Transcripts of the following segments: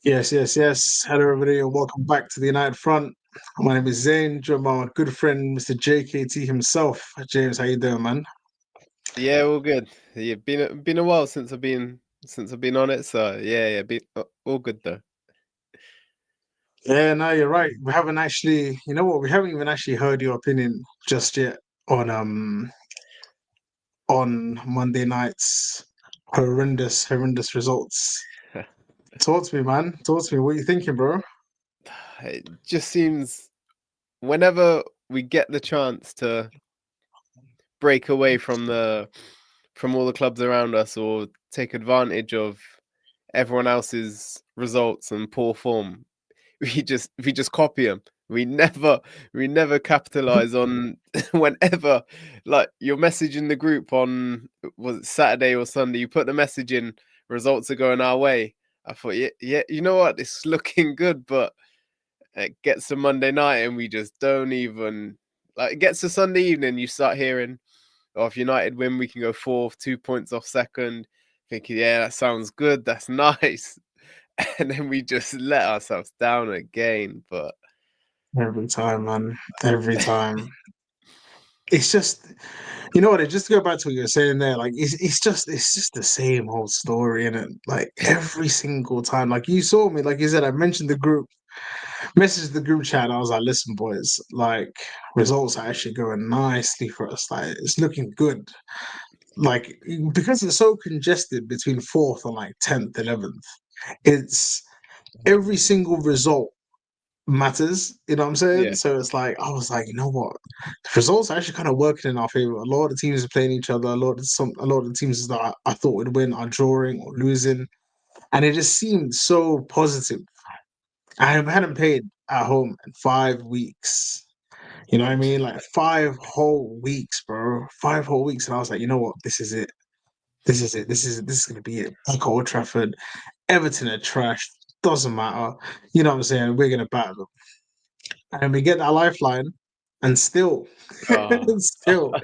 Yes, yes, yes. Hello, everybody, and welcome back to the United Front. My name is Zayn, joined by my good friend, Mr. JKT himself. James, how you doing, man? Yeah, all good. Yeah, been a while since I've been on it, so yeah, been all good though. Yeah, no, you're right. We haven't actually, you know what? We haven't even actually heard your opinion just yet on Monday night's horrendous results. Talk to me, man. Talk to me. What are you thinking, bro? It just seems whenever we get the chance to break away from all the clubs around us or take advantage of everyone else's results and poor form, we just copy them. We never capitalize on whenever like you're messaging the group on was it Saturday or Sunday, you put the message in, results are going our way. I thought, yeah, you know what, it's looking good, but it gets to Monday night and we just don't even like it gets to Sunday evening, you start hearing, oh, if United win, we can go fourth, 2 points off second. Thinking, yeah, that sounds good, that's nice. And then we just let ourselves down again. But Every time, man. Every time. It's just, you know what? Just to go back to what you were saying there, like it's just the same whole story, and it like every single time. Like you saw me, like you said, I mentioned the group, messaged the group chat, and I was like, listen, boys, like results are actually going nicely for us. Like it's looking good. Like because it's so congested between fourth and like 10th, 11th, it's every single result matters. You know what I'm saying? yeah, So it's like I was like, you know what? The results are actually kind of working in our favor. A lot of the teams are playing each other. A lot of the teams that I thought would win are drawing or losing, and it just seemed so positive. I hadn't played at home in 5 weeks. You know what I mean? Like 5 whole weeks, bro. 5 whole weeks, and I was like, you know what? This is it. This is it. This is gonna be it. Back at Old Trafford, Everton are trash. Doesn't matter. You know what I'm saying? We're gonna battle them, and we get that lifeline, and still, oh, and still. But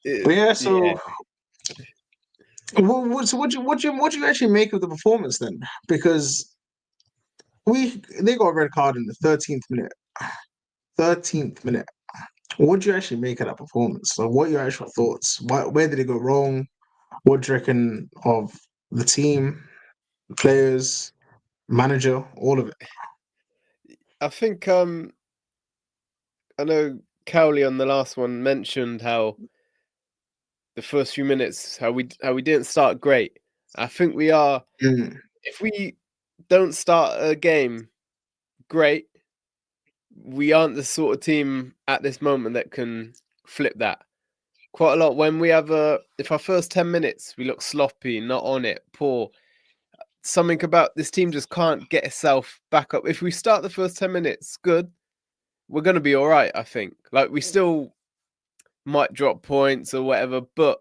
it, yeah, yeah. so what do you actually make of the performance then? Because they got a red card in the 13th minute. 13th minute. What do you actually make of that performance? So what are your actual thoughts? Where did it go wrong? What do you reckon of the team, the players, manager, all of it? I think I know Cowley on the last one mentioned how the first few minutes how we didn't start great. I think we are Mm, if we don't start a game great, we aren't the sort of team at this moment that can flip that. Quite a lot when we have a if our first 10 minutes we look sloppy, not on it, poor, something about this team just can't get itself back up. If we start the first 10 minutes good, we're going to be all right, I think. Like, we still might drop points or whatever, but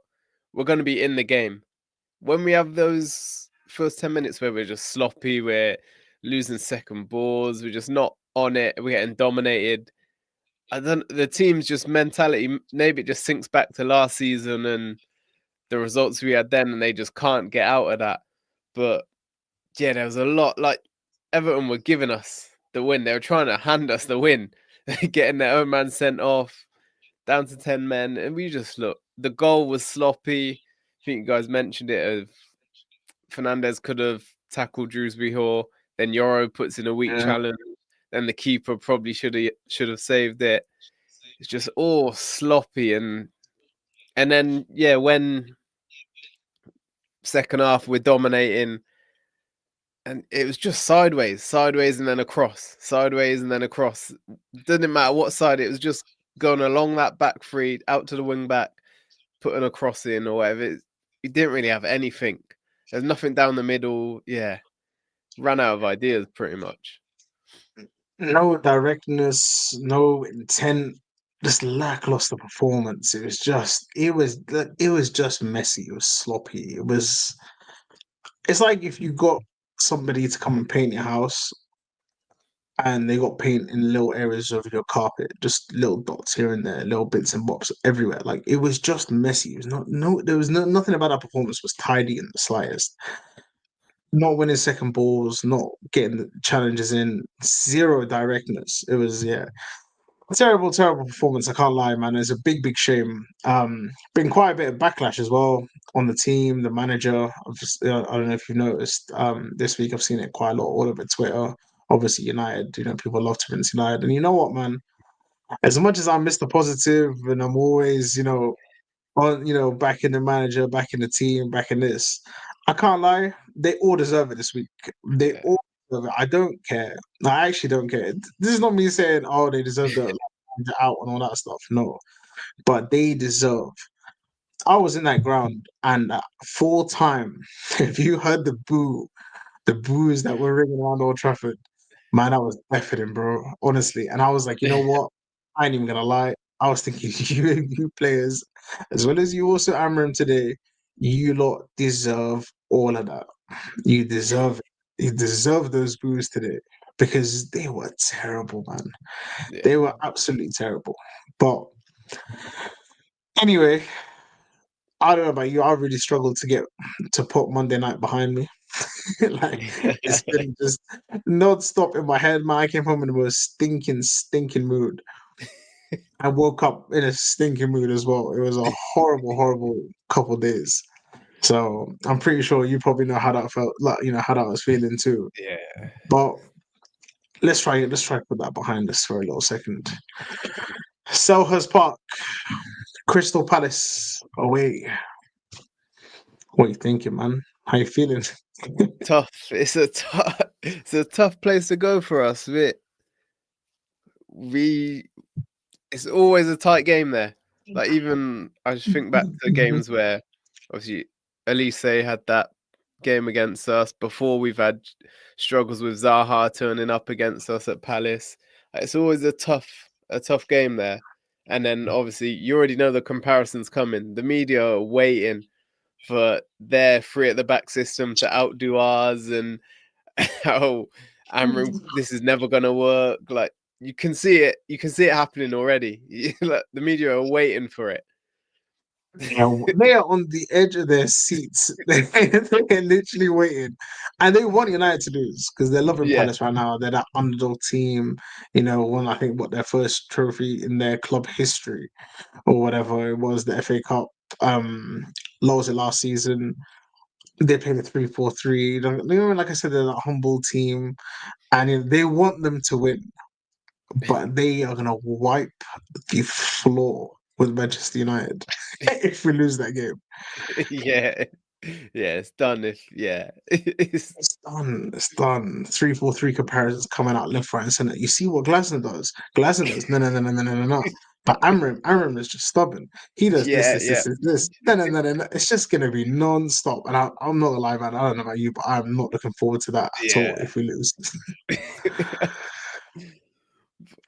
we're going to be in the game. When we have those first 10 minutes where we're just sloppy, we're losing second balls, we're just not on it, we're getting dominated. And then the team's just mentality, maybe it just sinks back to last season and the results we had then, and they just can't get out of that. But yeah, there was a lot. Like Everton were giving us the win. They were trying to hand us the win, getting their own man sent off, down to 10 men, and we just look. The goal was sloppy. I think you guys mentioned it. Of Fernandez could have tackled Drewsbury Hall. Then Yoro puts in a weak yeah. challenge. Then the keeper probably should have saved it. It's just all sloppy and then yeah, when second half we're dominating and it was just sideways, and then across, sideways, and then across. Didn't matter what side, it was just going along that back three, out to the wing back, putting a cross in or whatever. You didn't really have anything. There's nothing down the middle. Yeah, ran out of ideas pretty much. No directness, no intent, just lackluster performance. It was just messy. It was sloppy. It's like if you got somebody to come and paint your house and they got paint in little areas of your carpet, just little dots here and there, little bits and bobs everywhere. Like it was just messy. It was not no there was no nothing about that performance was tidy in the slightest. not winning second balls, not getting the challenges in, zero directness. It was terrible, terrible performance. I can't lie, man. It's a big, big shame. Been quite a bit of backlash as well on the team, the manager. I don't know if you've noticed. This week I've seen it quite a lot all over Twitter. Obviously, United. People love to rinse United, and you know what, man. As much as I miss the positive, and I'm always, on, back in the manager, back in the team, back in this. I can't lie, they all deserve it this week. They Yeah. all deserve it. I don't care. I actually don't care. This is not me saying, oh, they deserve the out and all that stuff. No, but they deserve. I was in that ground and full time. If you heard the boos that were ringing around Old Trafford, man, I was deafening, bro. Honestly, and I was like, you know what? I ain't even gonna lie. I was thinking, you players, as well as you also Amram today, you lot deserve all of that. You deserve it. You deserve those boos today because they were terrible, man. Yeah. They were absolutely terrible. But anyway, I don't know about you. I really struggled to put Monday night behind me. Like it's been just non-stop in my head, man. I came home in the most stinking, stinking mood. I woke up in a stinking mood as well. It was a horrible, horrible couple days. So I'm pretty sure you probably know how that felt, like how that was feeling too. Yeah. But let's try to put that behind us for a little second. Selhurst Park, Crystal Palace away. What you thinking, man? How you feeling? Tough. It's a tough place to go for us. We it's always a tight game there. Like even I just think back to games where obviously Elise had that game against us before. We've had struggles with Zaha turning up against us at Palace. It's always a tough game there. And then obviously you already know the comparisons coming. The media are waiting for their three at the back system to outdo ours, and how Amram, this is never gonna work. Like you can see it happening already. Like, the media are waiting for it. Yeah, they are on the edge of their seats. They're literally waiting, and they want United to lose because they're loving Yeah, Palace right now. They're that underdog team, won I think what their first trophy in their club history or whatever it was, the FA Cup. Um, lost it last season. They played a 3-4-3. Like I said, they're that humble team, and they want them to win, but they are gonna wipe the floor with Manchester United if we lose that game. yeah, yeah. It's done. It's It's done. It's done. 3-4-3 comparisons coming out left, right, and center. You see what Glasner does? Glasner does no, no, no, no, no, no, no, no. But Amram is just stubborn. He does this, yeah, this, yeah, this, this, this. No, no, no, no, no. It's just gonna be non-stop. And I'm not gonna lie, man. I don't know about you, but I'm not looking forward to that at all yeah, if we lose.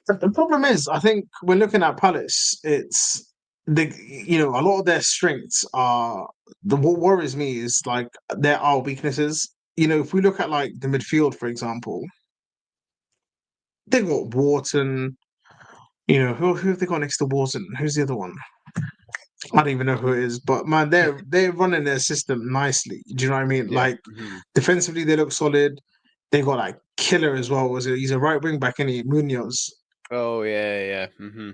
The problem is, I think when looking at Palace, it's a lot of their strengths are what worries me is like there are weaknesses. If we look at like the midfield, for example, they got Wharton. Who have they got next to Wharton? Who's the other one? I don't even know who it is, but man, they're running their system nicely. Do you know what I mean? yeah. Like defensively, they look solid. They got like killer as well. He's a right wing back, any Munoz. Oh yeah, yeah.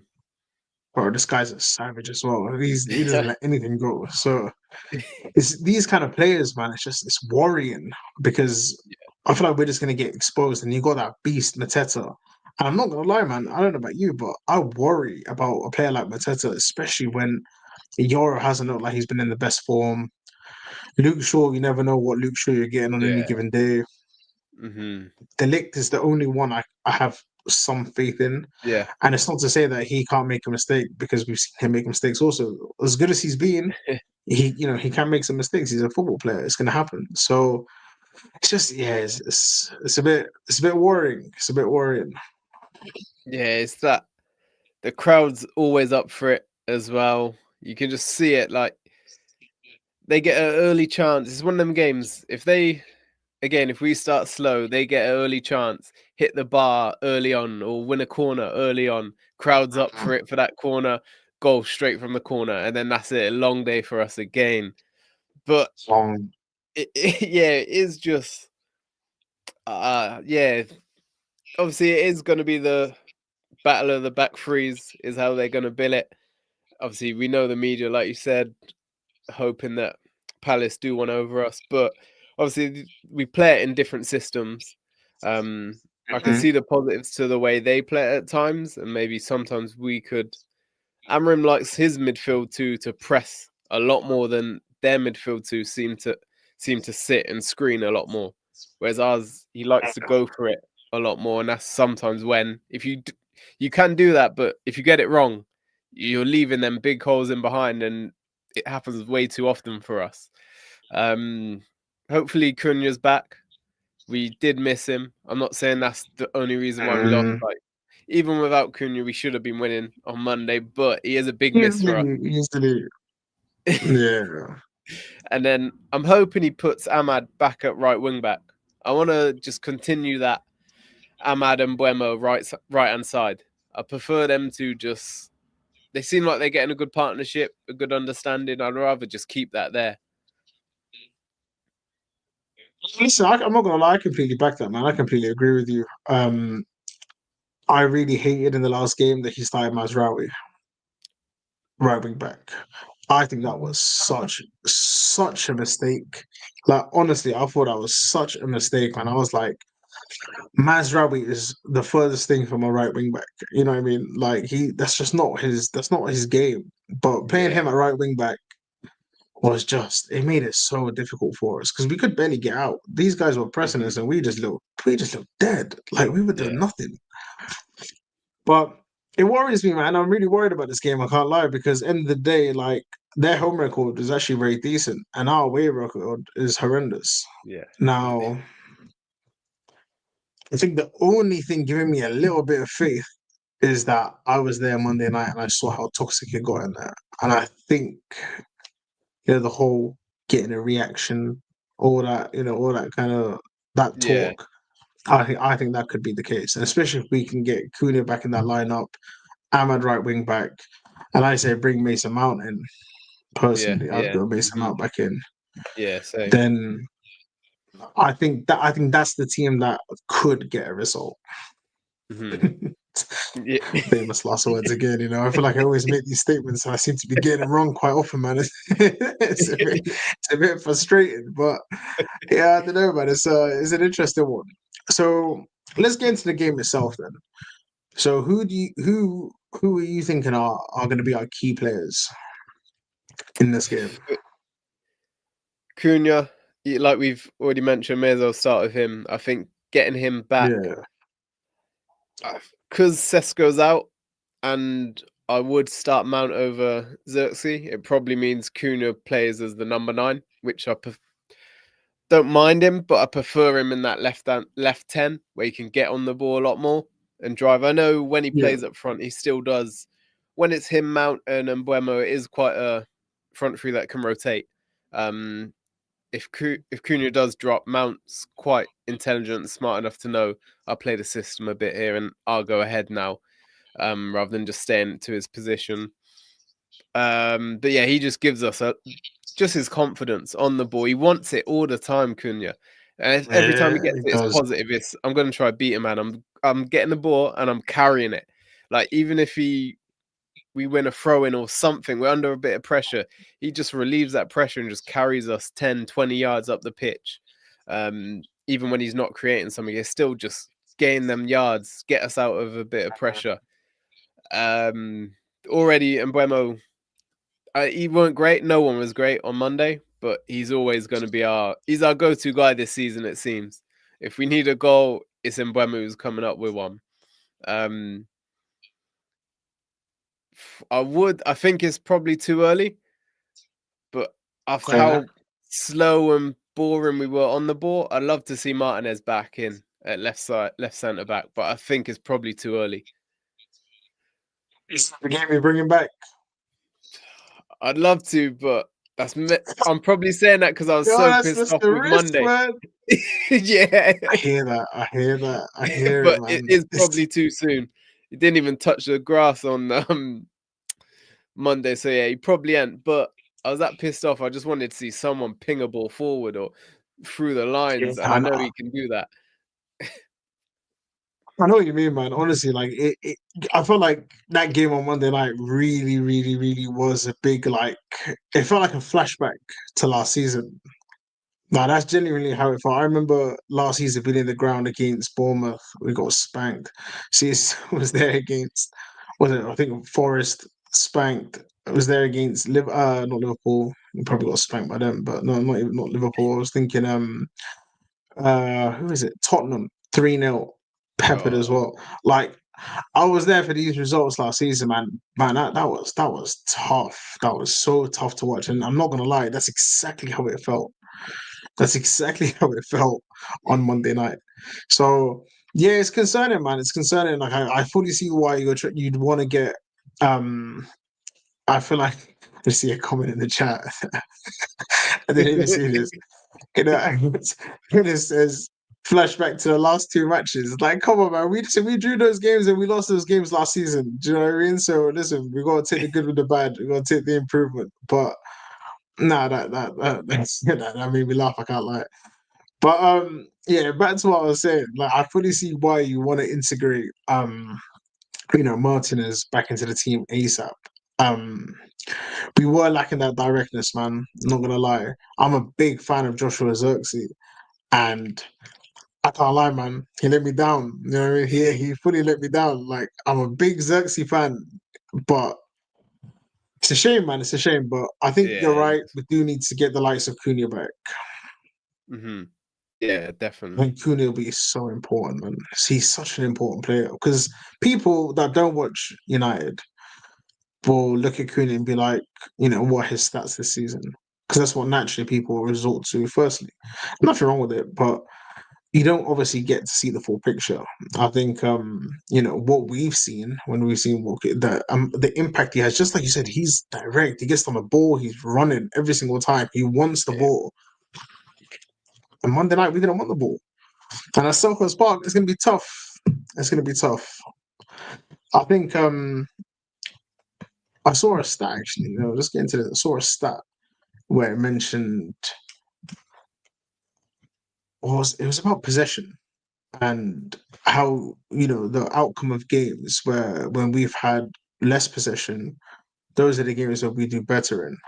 Bro, this guy's a savage as well. He doesn't let anything go. So it's these kind of players, man. It's worrying because I feel like we're just gonna get exposed. And you got that beast Mateta. And I'm not gonna lie, man. I don't know about you, but I worry about a player like Mateta, especially when Euro hasn't looked like he's been in the best form. Luke Shaw, you never know what Luke Shaw you're getting on any Yeah. given day. Mhm. Delict is the only one I have some faith in. Yeah. And it's not to say that he can't make a mistake because we've seen him make mistakes also. As good as he's been, he can make some mistakes. He's a football player. It's gonna happen. So it's just it's a bit worrying. It's a bit worrying. Yeah, it's that the crowd's always up for it as well. You can just see it, like they get an early chance. It's one of them games. If we start slow, they get an early chance, hit the bar early on, or win a corner early on. Crowds up for it for that corner, goal straight from the corner, and then that's it. A long day for us again. But Long. yeah, it is just yeah. Obviously, it is going to be the battle of the back threes, is how they're going to bill it. Obviously, we know the media, like you said, hoping that Palace do one over us, but obviously we play it in different systems. I can Mhm. see the positives to the way they play it at times, and maybe sometimes we could. Amram likes his midfield two to press a lot more than their midfield two seem to sit and screen a lot more, whereas ours he likes to go for it a lot more, and that's sometimes when if you can do that, but if you get it wrong, you're leaving them big holes in behind, and it happens way too often for us. Um, Hopefully Cunha's back. We did miss him. I'm not saying that's the only reason why we lost. Mm. Like, even without Cunha, we should have been winning on Monday, but he is a big miss for us. Easily. Yeah. And then I'm hoping he puts Ahmad back at right wing back. I want to just continue that Ahmad and Buemo right hand side. I prefer them to just. They seem like they're getting a good partnership, a good understanding. I'd rather just keep that there. Listen, I'm not gonna lie, I completely back that, man. I completely agree with you. I really hated in the last game that he started Mazraoui right wing back. I think that was such a mistake. Like honestly, I thought that was such a mistake, and I was like, Mazraoui is the furthest thing from a right wing back. You know what I mean? Like that's not his game. But playing Yeah. him at right wing back was just it made it so difficult for us because we could barely get out. These guys were pressing us, and we just looked dead. Like we were doing Yeah. nothing. But it worries me, man. I'm really worried about this game. I can't lie because end of the day, like their home record is actually very decent, and our away record is horrendous. Yeah. Now, I think the only thing giving me a little bit of faith is that I was there Monday night and I saw how toxic it got in there, and I think the whole getting a reaction, all that kind of that Yeah. talk. I think that could be the case, and especially if we can get Cunha back in that lineup, Ahmad right wing back, and I say bring Mason Mount in. Yeah. Personally, I'd Yeah. go Mason Mount back in. Yeah. Same. Then I think that's the team that could get a result. Hmm. Yeah. Famous last words again. I feel like I always make these statements and I seem to be getting them wrong quite often, man. It's a bit frustrating, but yeah, I don't know, man. It's an interesting one. So let's get into the game itself then. So who are you thinking are going to be our key players in this game? Cunha, like we've already mentioned, may as well start with him. I think getting him back Yeah, because Sesko's out, and I would start Mount over Xerxes. It probably means Cunha plays as the number 9, which I don't mind him, but I prefer him in that left 10 where he can get on the ball a lot more and drive. I know when he yeah, plays up front, he still does. When it's him, Mount, and Mbuemo, it is quite a front three that can rotate. Um, if Cunha does drop, Mount's quite intelligent and smart enough to know I'll play the system a bit here and I'll go ahead now, rather than just staying to his position. But yeah, he just gives us just his confidence on the ball. He wants it all the time, Cunha. And every time he yeah. gets It it, it's does. positive. I'm going to try beat him, man. I'm getting the ball and I'm carrying it. Like even if we win a throw in or something, we're under a bit of pressure. He just relieves that pressure and just carries us 10, 20 yards up the pitch. Even when he's not creating something, he's still just gain them yards, get us out of a bit of pressure. Already, Mbuemo, he weren't great. No one was great on Monday, but he's always going to be he's our go-to guy this season, it seems. If we need a goal, it's Mbuemo who's coming up with one. Um, I think it's probably too early, but after Okay. how slow and boring we were on the ball, I'd love to see Martinez back in at left centre back, but I think it's probably too early. Is the game you're bringing back? I'd love to, but I'm probably saying that because I was Yo, so that's pissed off the with risk, Monday. man. Yeah, I hear that. I hear that. I hear it, but it man. is probably too soon. He didn't even touch the grass on Monday, so yeah, he probably ain't. But I was that pissed off. I just wanted to see someone ping a ball forward or through the lines, and I And know he can do that. I know what you mean, man. Honestly, like I felt like that game on Monday night really, really, really was a big like. It felt like a flashback to last season. No, that's genuinely how it felt. I remember last season being in the ground against Bournemouth. We got spanked. CS was there against, was it? I think Forest spanked. It was there against not Liverpool. We probably got spanked by them, but no, not Liverpool. I was thinking who is it? Tottenham 3-0, peppered as Oh, well. Like I was there for these results last season, man. Man, that was tough. That was so tough to watch. And I'm not gonna lie, that's exactly how it felt. That's exactly how it felt on Monday night. So yeah, it's concerning, man. It's concerning. Like I fully see why you'd want to get. I feel like I see a comment in the chat. I didn't even see this. You know, it says flashback to the last two matches. Like, come on, man. We drew those games and we lost those games last season. Do you know what I mean? So listen, we gotta take the good with the bad. We gotta take the improvement. But nah, that made me laugh. I can't lie. But yeah, back to what I was saying. Like I fully see why you want to integrate Martinez back into the team ASAP. Um we were lacking that directness, man. Not gonna lie. I'm a big fan of Joshua Xerxes, and I can't lie, man. He let me down. You know what I mean? He fully let me down. Like I'm a big Xerxes fan, but it's a shame, man. It's a shame. But I think you're yeah. right. We do need to get the likes of Cunha back. Hmm. Yeah, I definitely. think Cunha will be so important, man. He's such an important player because people that don't watch United will look at Cunha and be like, what are his stats this season? Because that's what naturally people resort to. Firstly, nothing wrong with it, but you don't obviously get to see the full picture. I think, what we've seen when we've seen Walker, the impact he has, just like you said, he's direct. He gets on the ball, he's running every single time. He wants the Yeah. ball. And Monday night, we didn't want the ball. And at Selhurst Park, it's going to be tough. It's going to be tough. I think I saw a stat actually. Just get into this. I saw a stat where it mentioned it was about possession and how the outcome of games where when we've had less possession, those are the games that we do better in,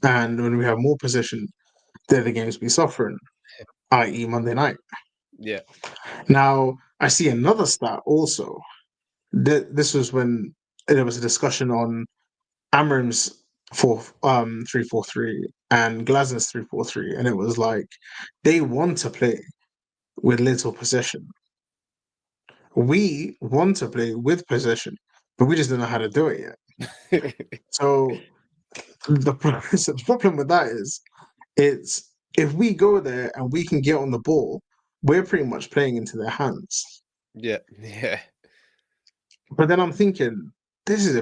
and when we have more possession, they're the games we suffer in, i.e., Monday night. Yeah. Now I see another stat also. This was when there was a discussion on Amram's 3-4-3 and Glasner's 3-4-3, and it was like they want to play with little possession. We want to play with possession, but we just don't know how to do it yet. So so the problem with that is it's if we go there and we can get on the ball, we're pretty much playing into their hands. Yeah. Yeah. But then I'm thinking this is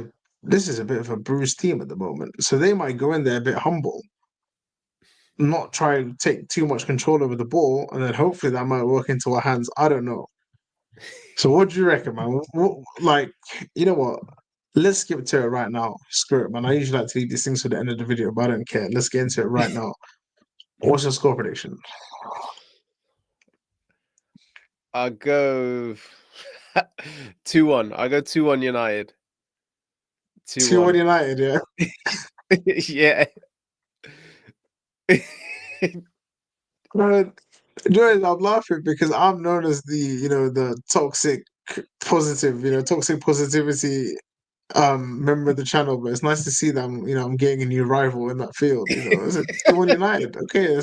a bit of a bruised team at the moment, so they might go in there a bit humble, not try to take too much control over the ball, and then hopefully that might work into our hands. I don't know. So what do you reckon, man? Like, you know what? Let's skip to it right now. Screw it, man. I usually like to leave these things for the end of the video, but I don't care. Let's get into it right now. What's your score prediction? I'll go 2-1. I'll go 2-1 United. 2-1 2-1. United, yeah. Yeah. Man, Joel, I'm laughing because I'm known as the toxic positivity member of the channel, but it's nice to see that I'm getting a new rival in that field. Is it 2-1 United? Okay,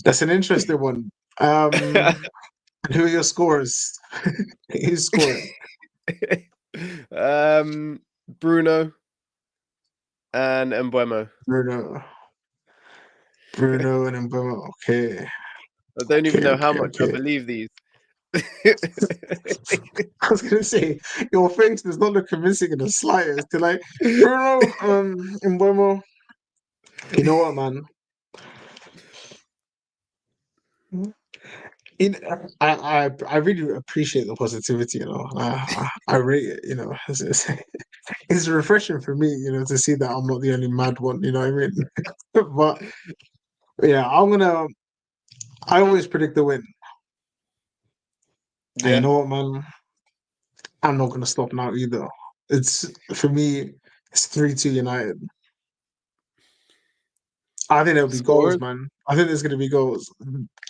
that's an interesting one. And who are your scorers? Who's scoring? Bruno and Mbuemo. Bruno. Bruno and Mbemo. Okay. I don't even Okay, know how okay, much I okay. believe these. I was gonna say your face does not look convincing in the slightest. They're like, Bruno, Mbemo. You know what, man? in, I really appreciate the positivity, you know. I rate it, you know. It's refreshing for me, you know, to see that I'm not the only mad one, you know what I mean? But yeah, I always predict the win. And you Yeah, know what, man? I'm not gonna stop now either. It's for me, it's 3-2 United. I think there'll be goals, scoring. man. I think there's gonna be goals.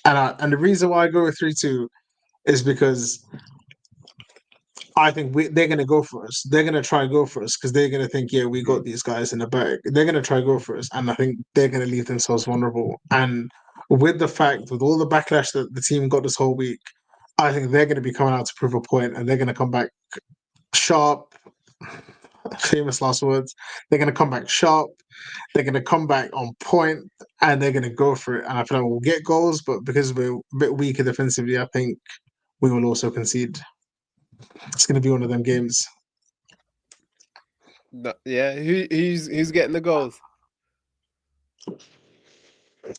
And the reason why I go with 3-2 is because I think they're going to go for us. They're going to try and go for us because they're going to think, yeah, we got Mm. these guys in the bag. They're going to try and go for us. And I think they're going to leave themselves vulnerable. And with the fact, with all the backlash that the team got this whole week, I think they're going to be coming out to prove a point and they're going to come back sharp. Famous last words. They're going to come back sharp. They're going to come back on point and they're going to go for it. And I feel like we'll get goals, but because we're a bit weaker defensively, I think we will also concede. It's going to be one of them games. Yeah, who's getting the goals?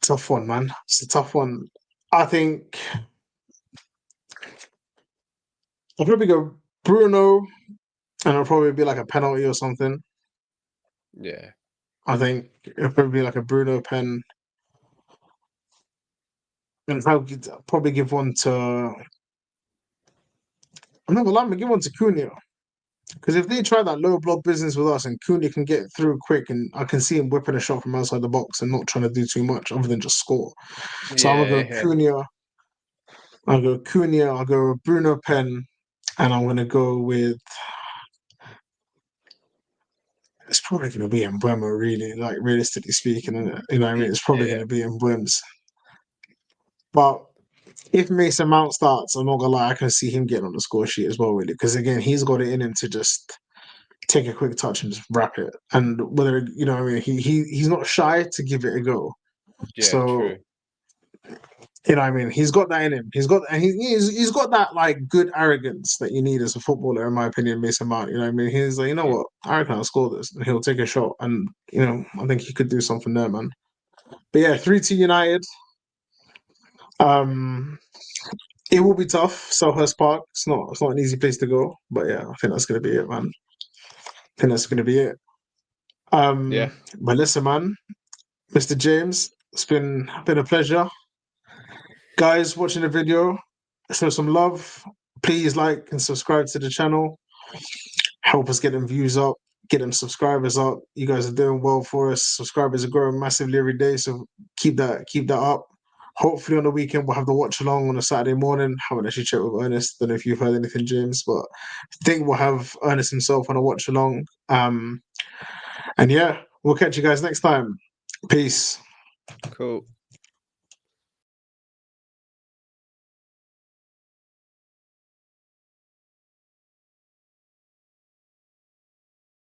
Tough one, man. It's a tough one. I think I'll probably go Bruno, and it'll probably be like a penalty or something. Yeah, I think it'll probably be like a Bruno pen, and I'll probably give one to. I'm not gonna lie, I'm gonna give one to Cunha because if they try that low block business with us and Cunha can get through quick, and I can see him whipping a shot from outside the box and not trying to do too much other than just score. So I'm gonna yeah, go yeah. Cunha. I'll go Cunha. I'll go Bruno pen, and I'm gonna go with. It's probably going to be in Mbeumo, really, like realistically speaking, and you know what I mean. It's probably going Yeah, to be in Mbeumo's. But if Mason Mount starts, I'm not gonna lie, I can see him getting on the score sheet as well, really, because again, he's got it in him to just take a quick touch and just wrap it. And whether you know, what I mean, he's not shy to give it a go. yeah, So true. you know, what I mean, he's got that in him. He's got that like good arrogance that you need as a footballer, in my opinion. Mason Mount, you know, what I mean, he's like, you know Mm. what, I reckon I'll score this, and he'll take a shot, and you know, I think he could do something there, man. But yeah, 3-2 United. Um, it will be tough. Selhurst Park. It's not an easy place to go. But yeah, I think that's gonna be it, man. I think that's gonna be it. Yeah, But listen, man, Mr. James, it's been a pleasure. Guys watching the video, show some love. Please like and subscribe to the channel. Help us get them views up, get them subscribers up. You guys are doing well for us. Subscribers are growing massively every day, so keep that up. Hopefully on the weekend we'll have the watch along on a Saturday morning. Haven't actually checked with Ernest. Don't know if you've heard anything, James, but I think we'll have Ernest himself on a watch along. And yeah, we'll catch you guys next time. Peace. cool.